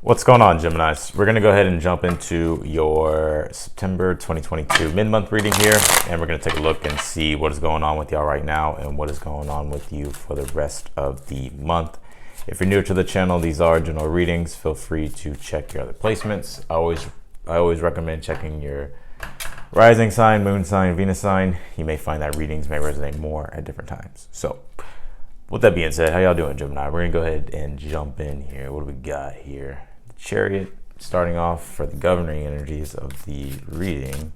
What's going on, Geminis? We're going to go ahead and jump into your September 2022 mid-month reading here, and we're going to take a look and see what is going on with y'all right now and what is going on with you for the rest of the month. If you're new to the channel, these are general readings. Feel free to check your other placements. I always recommend checking your rising sign, moon sign, Venus sign. You may find that readings may resonate more at different times. So with that being said, how y'all doing, Gemini? We're going to go ahead and jump in here. What do we got here? Chariot, starting off for the governing energies of the reading.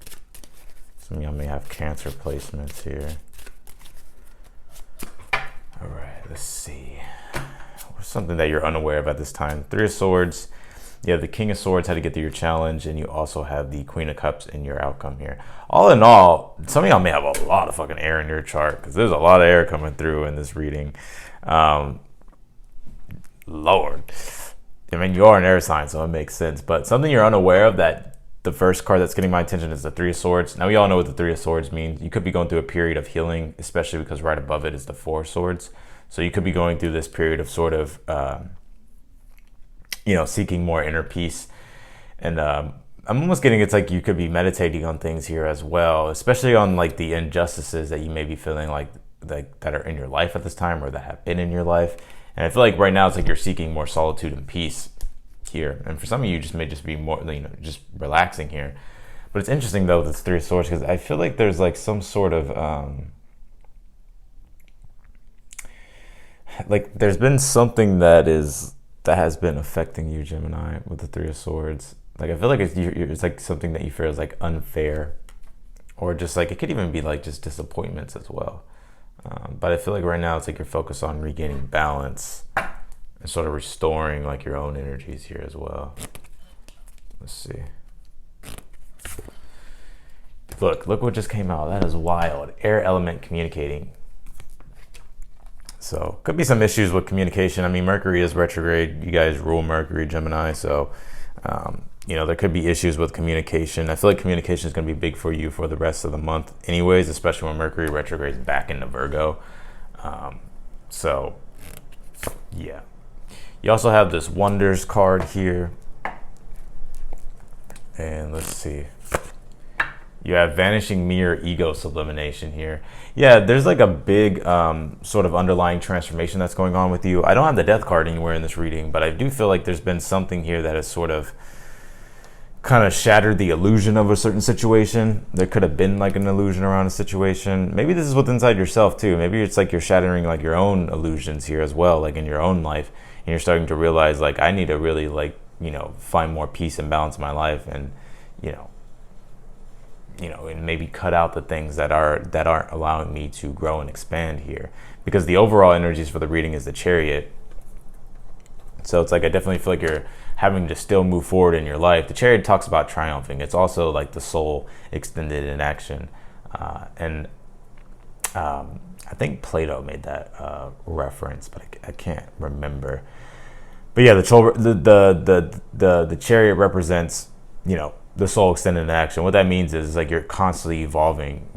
Some of y'all may have Cancer placements here. All right, let's see. What's something that you're unaware of at this time? Three of Swords. You have the King of Swords, how to get through your challenge, and you also have the Queen of Cups in your outcome here. All in all, some of y'all may have a lot of fucking air in your chart because there's a lot of air coming through in this reading. Lord. I mean, you are an air sign, so it makes sense. But something you're unaware of, that the first card that's getting my attention is the Three of Swords. Now, we all know what the Three of Swords means. You could be going through a period of healing, especially because right above it is the Four of Swords. So you could be going through this period of sort of, seeking more inner peace. And I'm almost getting, it's like you could be meditating on things here as well, especially on like the injustices that you may be feeling like that are in your life at this time or that have been in your life. And I feel like right now it's like you're seeking more solitude and peace here. And for some of you, just may just be more, just relaxing here. But it's interesting though, this Three of Swords, because I feel like there's like some sort of, like there's been something that has been affecting you, Gemini, with the Three of Swords. Like I feel like it's like something that you feel is like unfair, or just like, it could even be like just disappointments as well. But I feel like right now it's like you're focused on regaining balance and sort of restoring like your own energies here as well. Let's see. Look what just came out. That is wild. Air element communicating. So could be some issues with communication. I mean, Mercury is retrograde. You guys rule Mercury, Gemini. So, there could be issues with communication. I feel like communication is going to be big for you for the rest of the month anyways, especially when Mercury retrograde is back into Virgo. So, yeah. You also have this Wonders card here. And let's see. You have Vanishing Mirror, Ego Sublimination here. Yeah, there's like a big sort of underlying transformation that's going on with you. I don't have the Death card anywhere in this reading, but I do feel like there's been something here that has sort of kind of shattered the illusion of a certain situation. There could have been like an illusion around a situation. Maybe this is what's inside yourself too. Maybe it's like you're shattering like your own illusions here as well, like in your own life. And you're starting to realize like, I need to really like, find more peace and balance in my life, and, and maybe cut out the things that aren't allowing me to grow and expand here. Because the overall energies for the reading is the Chariot. So it's like, I definitely feel like you're having to still move forward in your life. The Chariot talks about triumphing. It's also like the soul extended in action. And I think Plato made that reference, but I can't remember. But yeah, the Chariot represents, the soul extended in action. What that means is like you're constantly evolving,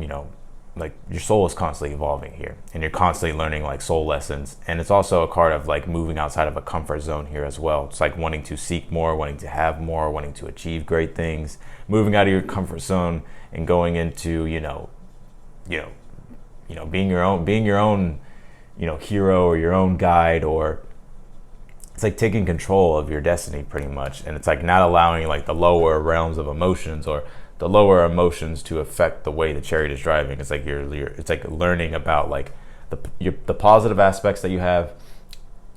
like your soul is constantly evolving here, and you're constantly learning like soul lessons. And it's also a card of like moving outside of a comfort zone here as well. It's like wanting to seek more, wanting to have more, wanting to achieve great things, moving out of your comfort zone and going into, being your own, hero or your own guide, or it's like taking control of your destiny pretty much. And it's like not allowing like the lower realms of emotions or the lower emotions to affect the way the Chariot is driving. It's like it's like learning about like the positive aspects that you have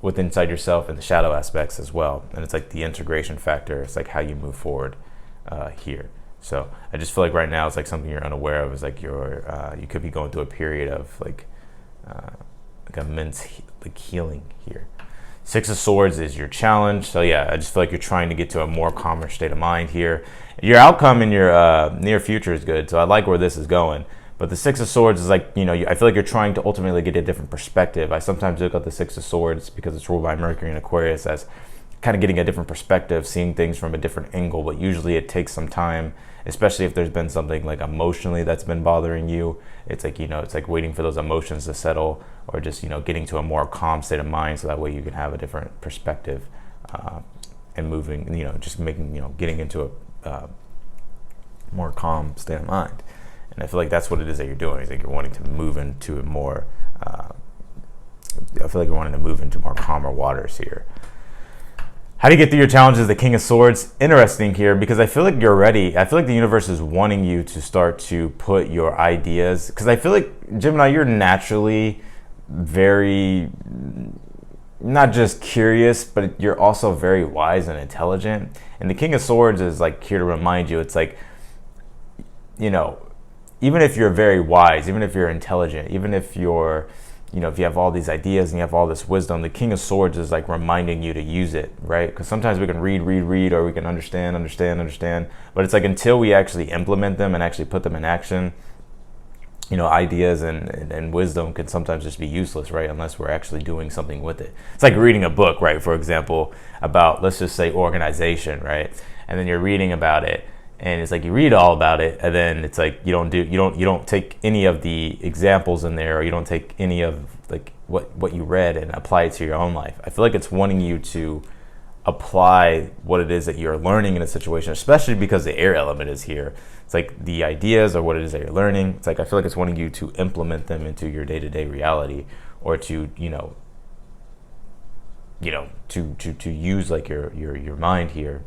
within inside yourself, and the shadow aspects as well. And it's like the integration factor. It's like how you move forward here. So I just feel like right now it's like something you're unaware of is like you could be going through a period of like immense healing here. Six of Swords is your challenge. So yeah, I just feel like you're trying to get to a more calmer state of mind here. Your outcome in your near future is good. So I like where this is going. But the Six of Swords is like, I feel like you're trying to ultimately get a different perspective. I sometimes look at the Six of Swords, because it's ruled by Mercury and Aquarius, as kind of getting a different perspective, seeing things from a different angle. But usually it takes some time, especially if there's been something like emotionally that's been bothering you. It's like, it's like waiting for those emotions to settle, or just, getting to a more calm state of mind, so that way you can have a different perspective and moving, just making, getting into a more calm state of mind. And I feel like that's what it is that you're doing. Is like you're wanting to move into a more, I feel like you're wanting to move into more calmer waters here. How do you get through your challenges? The King of Swords. Interesting here, because I feel like you're ready. I feel like the universe is wanting you to start to put your ideas, because I feel like, Gemini, you're naturally very, not just curious, but you're also very wise and intelligent. And the King of Swords is like here to remind you, it's like, even if you're very wise, even if you're intelligent, even if you're, if you have all these ideas and you have all this wisdom, the King of Swords is like reminding you to use it, right? Because sometimes we can read, or we can understand. But it's like until we actually implement them and actually put them in action, ideas and wisdom can sometimes just be useless, right? Unless we're actually doing something with it. It's like reading a book, right? For example, about, let's just say, organization, right? And then you're reading about it, and it's like you read all about it, and then it's like you don't take any of the examples in there, or you don't take any of like what you read and apply it to your own life. I feel like it's wanting you to apply what it is that you're learning in a situation, especially because the air element is here. It's like the ideas or what it is that you're learning. It's like I feel like it's wanting you to implement them into your day-to-day reality, or to to use like your mind here.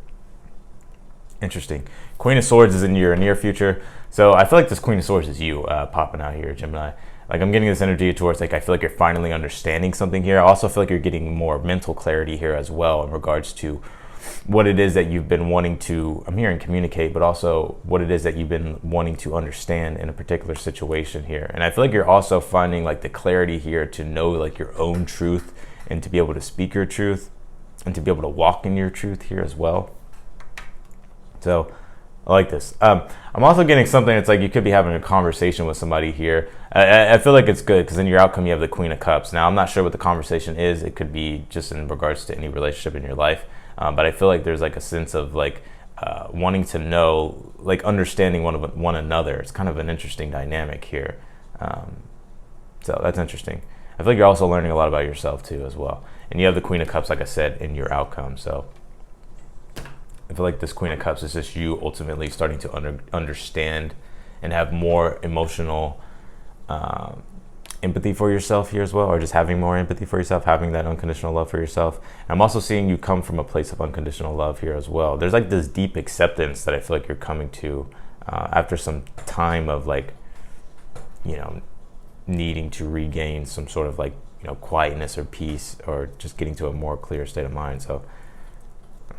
Interesting. Queen of Swords is in your near future. So I feel like this Queen of Swords is you popping out here, Gemini. Like I'm getting this energy towards like I feel like you're finally understanding something here. I also feel like you're getting more mental clarity here as well in regards to what it is that you've been wanting to, I'm hearing communicate, but also what it is that you've been wanting to understand in a particular situation here. And I feel like you're also finding like the clarity here to know like your own truth, and to be able to speak your truth, and to be able to walk in your truth here as well. So I like this. I'm also getting something that's like you could be having a conversation with somebody here. I feel like it's good because in your outcome you have the Queen of Cups. Now I'm not sure what the conversation is. It could be just in regards to any relationship in your life. But I feel like there's like a sense of like wanting to know, like understanding one another. It's kind of an interesting dynamic here. So that's interesting. I feel like you're also learning a lot about yourself too as well. And you have the Queen of Cups, like I said, in your outcome. So I feel like this Queen of Cups is just you ultimately starting to understand and have more emotional empathy for yourself here as well, or just having more empathy for yourself, having that unconditional love for yourself. And I'm also seeing you come from a place of unconditional love here as well. There's like this deep acceptance that I feel like you're coming to after some time of like, needing to regain some sort of like, quietness or peace, or just getting to a more clear state of mind. So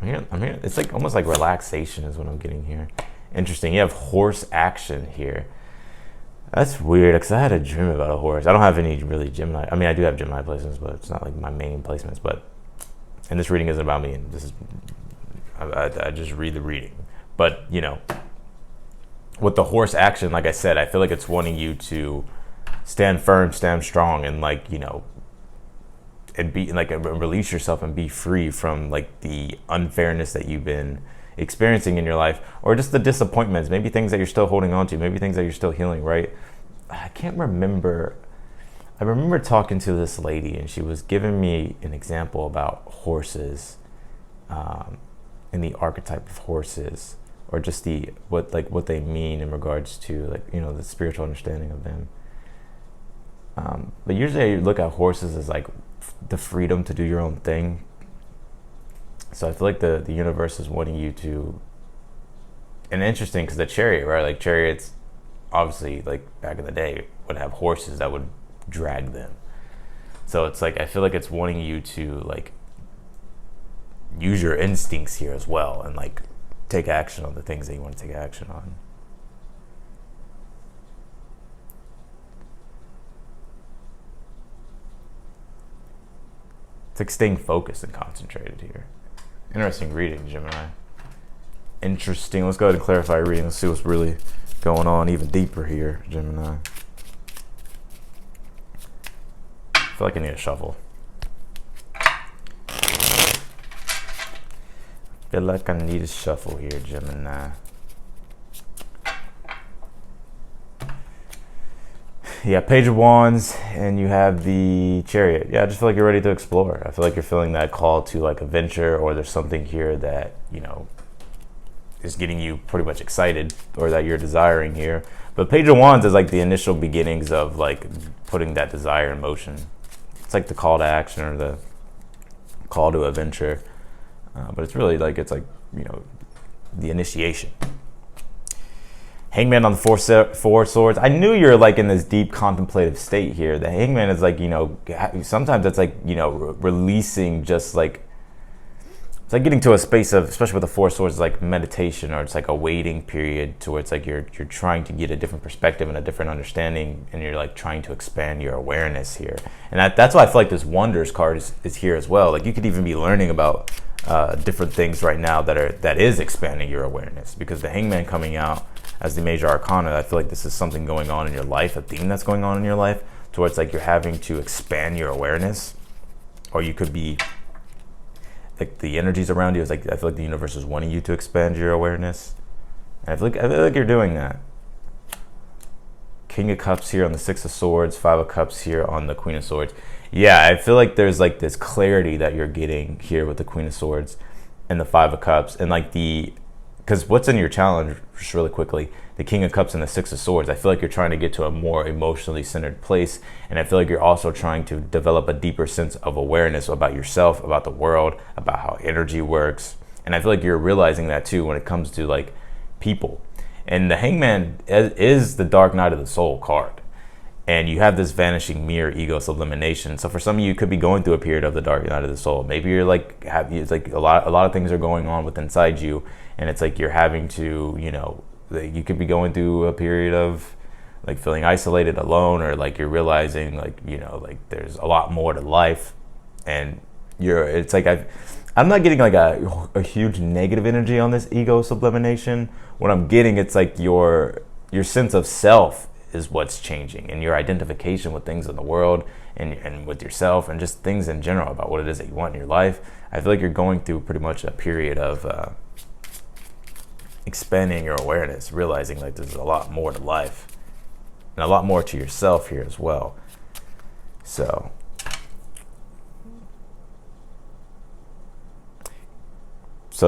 I'm here. It's like almost like relaxation is what I'm getting here. Interesting. You have horse action here. That's weird because I had a dream about a horse. I don't have any really Gemini. I mean, I do have Gemini placements, but it's not like my main placements. And this reading isn't about me. And this is, I just read the reading. But with the horse action, like I said, I feel like it's wanting you to stand firm, stand strong, and like and be like release yourself and be free from like the unfairness that you've been experiencing in your life, or just the disappointments, maybe things that you're still holding on to, maybe things that you're still healing, right? I can't remember. I remember talking to this lady, and she was giving me an example about horses, and the archetype of horses, or just what they mean in regards to like the spiritual understanding of them. But usually I look at horses as like the freedom to do your own thing. So I feel like the universe is wanting you to, and interesting because the chariot, right? Like chariots, obviously, like back in the day, would have horses that would drag them. So it's like I feel like it's wanting you to like use your instincts here as well, and like take action on the things that you want to take action on. It's like staying focused and concentrated here. Interesting reading, Gemini. Interesting. Let's go ahead and clarify reading. Let's see what's really going on even deeper here, Gemini. I feel like I need a shuffle. Feel like I need a shuffle here, Gemini. Yeah, Page of Wands, and you have the Chariot. Yeah, I just feel like you're ready to explore. I feel like you're feeling that call to like adventure, or there's something here that, you know, is getting you pretty much excited, or that you're desiring here. But Page of Wands is like the initial beginnings of like putting that desire in motion. It's like the call to action or the call to adventure. But it's really like, it's like, you know, the initiation. Hangman on the four swords. I knew you're like in this deep contemplative state here. The Hangman is like, you know, sometimes it's like, you know, releasing, just like, it's like getting to a space of, especially with the four swords, like meditation, or it's like a waiting period to where it's like you're trying to get a different perspective and a different understanding, and you're like trying to expand your awareness here. And that's why I feel like this Wonders card is here as well. Like you could even be learning about different things right now that is expanding your awareness, because the Hangman coming out as the major arcana, I feel like this is something going on in your life, a theme that's going on in your life, to where it's like you're having to expand your awareness, or you could be like the energies around you is like, I feel like the universe is wanting you to expand your awareness, and I feel like you're doing that. King of Cups here on the Six of Swords, Five of Cups here on the Queen of Swords. Yeah, I feel like there's like this clarity that you're getting here with the Queen of Swords and the Five of Cups, and like because what's in your challenge, just really quickly, the King of Cups and the Six of Swords, I feel like you're trying to get to a more emotionally centered place, and I feel like you're also trying to develop a deeper sense of awareness about yourself, about the world, about how energy works, and I feel like you're realizing that too when it comes to like people. And the Hangman is the Dark Night of the Soul card, and you have this vanishing mirror, ego sublimation. So for some of you, could be going through a period of the Dark Night of the Soul. Maybe you're like, it's like a lot of things are going on with inside you, and it's like you're having to, you know, you could be going through a period of like feeling isolated, alone, or like you're realizing like, you know, like there's a lot more to life, and it's like I'm not getting like a huge negative energy on this ego sublimation. What I'm getting, it's like your sense of self is what's changing, and your identification with things in the world and with yourself, and just things in general about what it is that you want in your life. I feel like you're going through pretty much a period of expanding your awareness, realizing like there's a lot more to life and a lot more to yourself here as well. So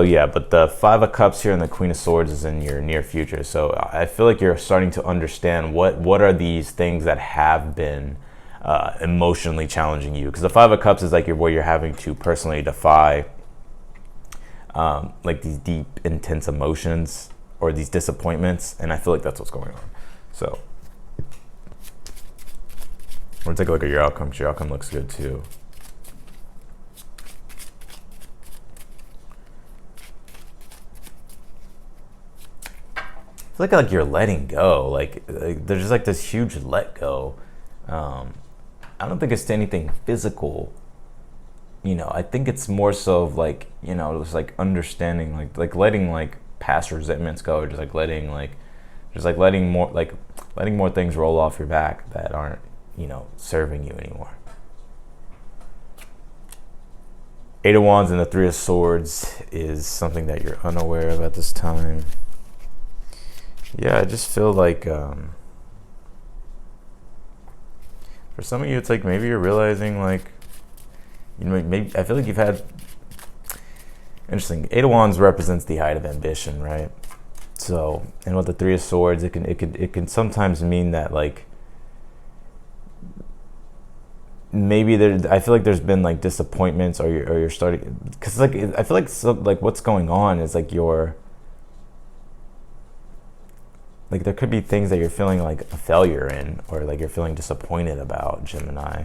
yeah, but the Five of Cups here and the Queen of Swords is in your near future. So I feel like you're starting to understand what are these things that have been emotionally challenging you. Because the Five of Cups is like where you're having to personally defy like these deep, intense emotions or these disappointments. And I feel like that's what's going on. So we're gonna take a look at your outcome, because your outcome looks good too. It's like you're letting go, like there's just like this huge let go. I don't think it's to anything physical, you know. I think it's more so of like, you know, just like understanding, like letting like past resentments go, or just like letting more things roll off your back that aren't, you know, serving you anymore. Eight of Wands and the Three of Swords is something that you're unaware of at this time. Yeah, I just feel like for some of you, it's like maybe you're realizing like, you know, maybe I feel like you've had, interesting, Eight of Wands represents the height of ambition, right? So, and with the Three of Swords, it can sometimes mean that like maybe I feel like there's been like disappointments, or you're starting, because like I feel like what's going on is like like there could be things that you're feeling like a failure in, or like you're feeling disappointed about, Gemini.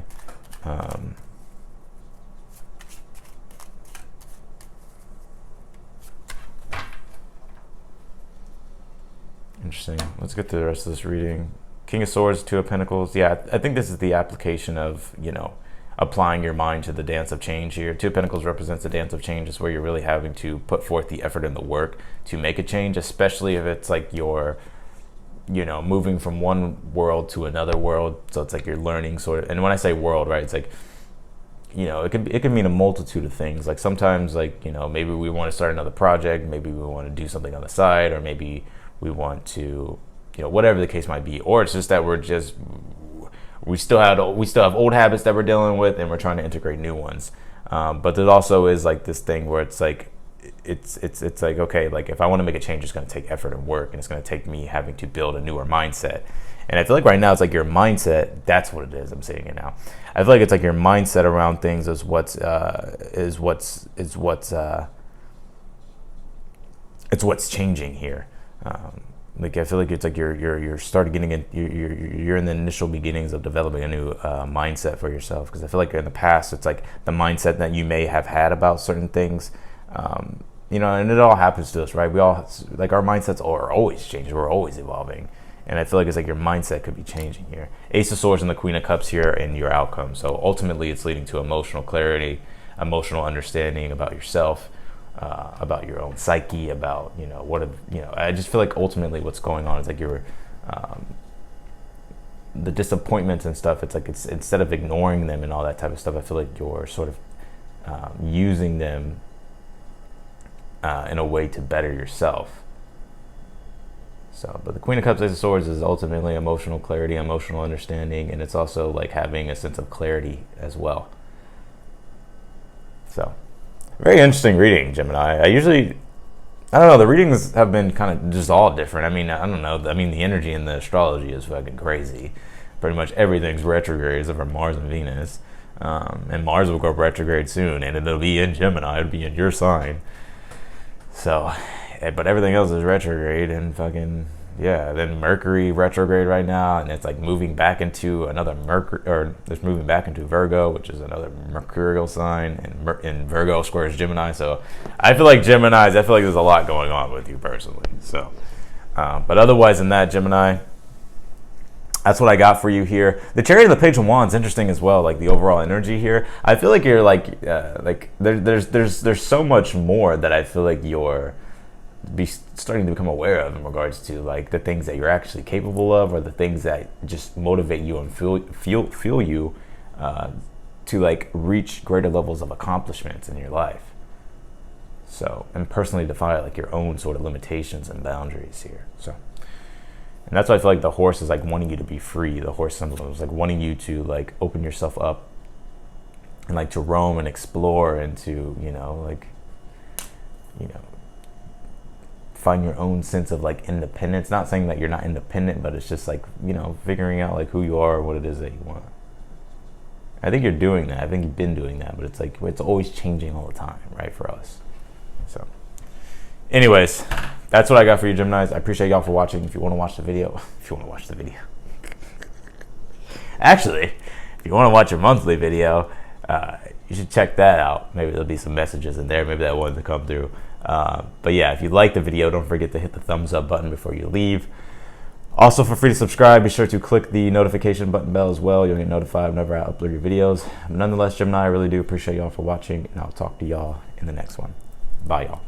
Interesting. Let's get to the rest of this reading. King of Swords, Two of Pentacles. Yeah, I think this is the application of, you know, applying your mind to the dance of change here. Two of Pentacles represents the dance of change. It's where you're really having to put forth the effort and the work to make a change, especially if it's like you're, you know, moving from one world to another world. So it's like you're learning sort of, and when I say world, right, it's like, you know, it can mean a multitude of things. Like sometimes, like, you know, maybe we want to start another project, maybe we want to do something on the side, or maybe we want to, you know, whatever the case might be, or it's just that we're just we still have old habits that we're dealing with, and we're trying to integrate new ones. But there also is like this thing where it's like it's like, okay, like if I want to make a change, it's going to take effort and work, and it's going to take me having to build a newer mindset. And I feel like right now it's like your mindset. That's what it is. I'm saying it now. I feel like it's like your mindset around things is what's changing here. Like I feel like it's like you're starting getting in, you're in the initial beginnings of developing a new mindset for yourself. Because I feel like in the past it's like the mindset that you may have had about certain things. You know, and it all happens to us, right? We all, like, our mindsets are always changing. We're always evolving. And I feel like it's like your mindset could be changing here. Ace of Swords and the Queen of Cups here in your outcome. So ultimately it's leading to emotional clarity, emotional understanding about yourself, about your own psyche, about, you know, I just feel like ultimately what's going on is like the disappointments and stuff. It's like, it's instead of ignoring them and all that type of stuff, I feel like you're sort of using them in a way to better yourself. So, but the Queen of Cups, Ace of Swords is ultimately emotional clarity, emotional understanding, and it's also like having a sense of clarity as well. So, very interesting reading, Gemini. I don't know, the readings have been kind of just all different. I mean, I don't know. I mean, the energy in the astrology is fucking crazy. Pretty much everything's retrograde except for Mars and Venus. And Mars will go retrograde soon, and it'll be in Gemini. It'll be in your sign. So, but everything else is retrograde, and fucking, yeah. Then Mercury retrograde right now, and it's like moving back into another it's moving back into Virgo, which is another mercurial sign, and Virgo squares Gemini. So I feel like Geminis, I feel like there's a lot going on with you personally. So, but otherwise than that, Gemini, that's what I got for you here. The Chariot and the Page of Wands, interesting as well. Like the overall energy here, I feel like you're like there's so much more that I feel like you're starting to become aware of in regards to like the things that you're actually capable of, or the things that just motivate you and fuel you to like reach greater levels of accomplishments in your life. So, and personally define like your own sort of limitations and boundaries here. So. And that's why I feel like the horse is like wanting you to be free. The horse symbol is like wanting you to like open yourself up and like to roam and explore and to, find your own sense of like independence. Not saying that you're not independent, but it's just like, figuring out like who you are and what it is that you want. I think you're doing that. I think you've been doing that, but it's like, it's always changing all the time, right, for us. So anyways, that's what I got for you, Geminis. I appreciate y'all for watching. If you want to watch the video, actually, if you want to watch your monthly video, you should check that out. Maybe there'll be some messages in there. Maybe that one to come through. But yeah, if you like the video, don't forget to hit the thumbs up button before you leave. Also, feel free to subscribe. Be sure to click the notification button bell as well. You'll get notified whenever I upload your videos. Nonetheless, Gemini, I really do appreciate y'all for watching, and I'll talk to y'all in the next one. Bye, y'all.